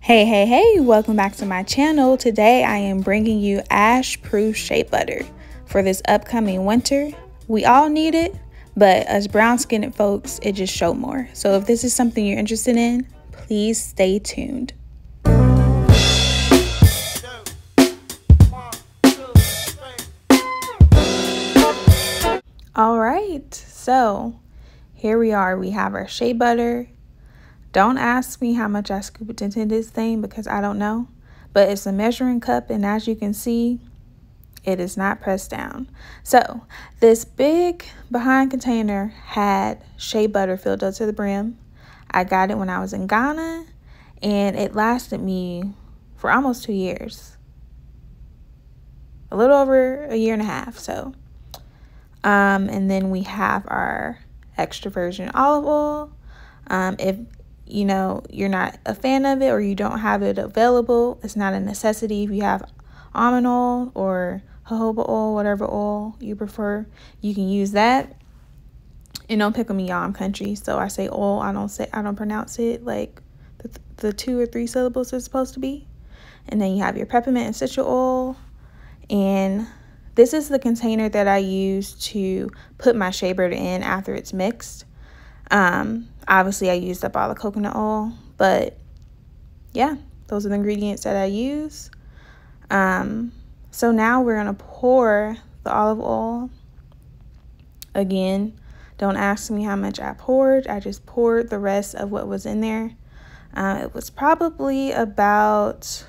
Hey, welcome back to my channel. Today I am bringing you ash proof shea butter for this upcoming winter. We all need it, but us brown skinned folks, it just show more. So if this is something you're interested in, please stay tuned. All right, so here we are. We have our shea butter. Don't ask me how much I scooped into this thing because I don't know. But it's a measuring cup, and as you can see, it is not pressed down. So this big behind container had shea butter filled up to the brim. I got it when I was in Ghana, and it lasted me for almost 2 years. A little over a year and a half. So, and then we have our extra virgin olive oil. If you know you're not a fan of it or you don't have it available, it's not a necessity. If you have almond oil or jojoba oil, whatever oil you prefer, you can use that. And don't pick on me, y'all, I'm country, so I say oil. I don't pronounce it like the 2 or 3 syllables it's supposed to be. And then you have your peppermint and citral oil. And this is the container that I use to put my shea butter in after it's mixed. Obviously I used up all the coconut oil, but yeah, those are the ingredients that I use. So now we're gonna pour the olive oil. Again, don't ask me how much I poured. I just poured the rest of what was in there. It was probably about,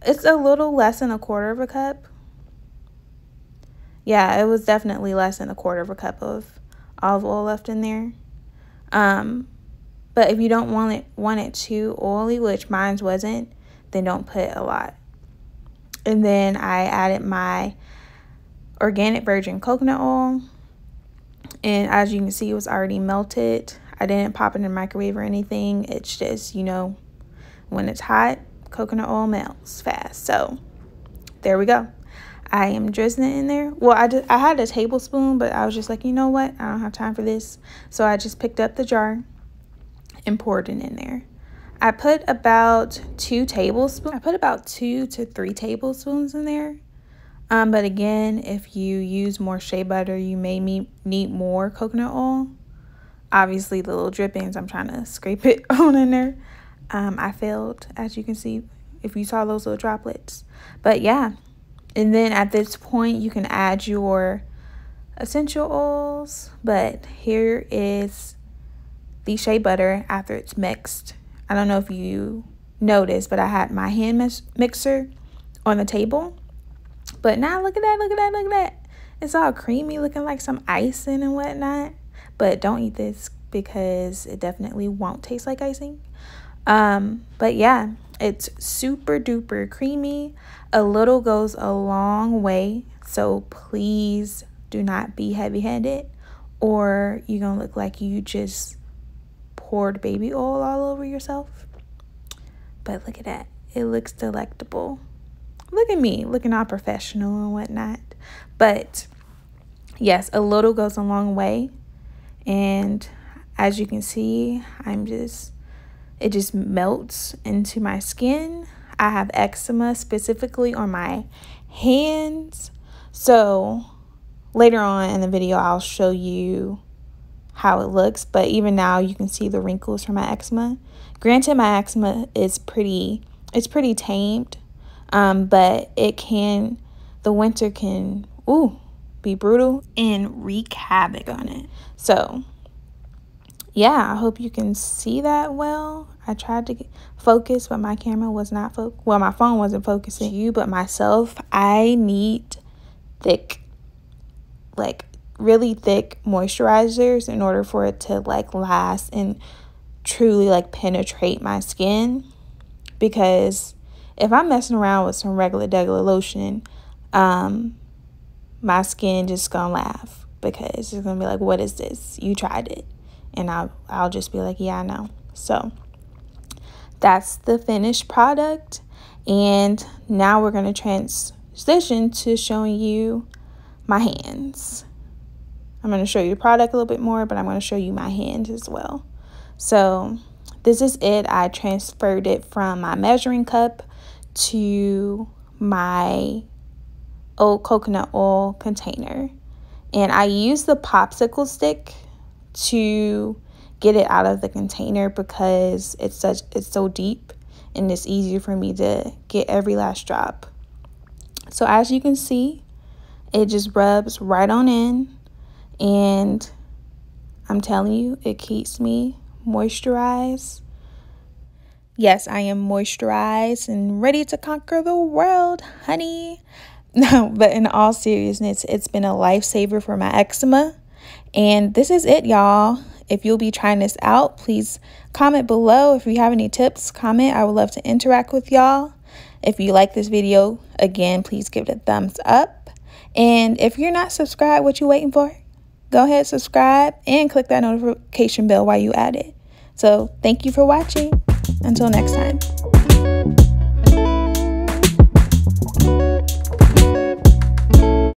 it's a little less than 1/4 cup. Yeah, it was definitely less than 1/4 cup of olive oil left in there. But if you don't want it too oily, which mine wasn't, then don't put a lot. And then I added my organic virgin coconut oil, and as you can see, it was already melted. I didn't pop it in the microwave or anything. It's just, you know, when it's hot, coconut oil melts fast. So there we go. I am drizzling it in there. Well, I had a tablespoon, but I was just like, you know what? I don't have time for this. So I just picked up the jar and poured it in there. I put about 2 tablespoons. I put about 2 to 3 tablespoons in there. But again, if you use more shea butter, you may need more coconut oil. Obviously, the little drippings, I'm trying to scrape it on in there. I failed, as you can see, if you saw those little droplets. But yeah. And then at this point, you can add your essential oils. But here is the shea butter after it's mixed. I don't know if you noticed, but I had my hand mixer on the table. But now look at that. It's all creamy, looking like some icing and whatnot. But don't eat this because it definitely won't taste like icing. But yeah, it's super duper creamy. A little goes a long way, so please do not be heavy-handed, or you're gonna look like you just poured baby oil all over yourself. But look at that, it looks delectable. Look at me looking all professional and whatnot. But yes, a little goes a long way. And as you can see, it just melts into my skin. I have eczema specifically on my hands. So later on in the video, I'll show you how it looks. But even now, you can see the wrinkles from my eczema. Granted, my eczema is pretty tamed. But the winter can, be brutal and wreak havoc on it. So yeah, I hope you can see that well. I tried to focus, but my camera was not my phone wasn't focusing you, but myself. I need thick, like really thick moisturizers in order for it to like last and truly like penetrate my skin. Because if I'm messing around with some regular lotion, my skin just gonna laugh because it's gonna be like, what is this? You tried it. And I'll just be like, yeah, I know. So that's the finished product. And now we're going to transition to showing you my hands. I'm going to show you the product a little bit more, but I'm going to show you my hands as well. So this is it. I transferred it from my measuring cup to my old coconut oil container. And I use the popsicle stick to get it out of the container because it's so deep and it's easier for me to get every last drop. So as you can see, it just rubs right on in, and I'm telling you, it keeps me moisturized. Yes, I am moisturized and ready to conquer the world, honey. No, but in all seriousness, it's been a lifesaver for my eczema. And this is it, y'all. If you'll be trying this out, please comment below. If you have any tips, comment. I would love to interact with y'all. If you like this video, again, please give it a thumbs up. And if you're not subscribed, what you waiting for? Go ahead, subscribe, and click that notification bell while you at it. So thank you for watching. Until next time.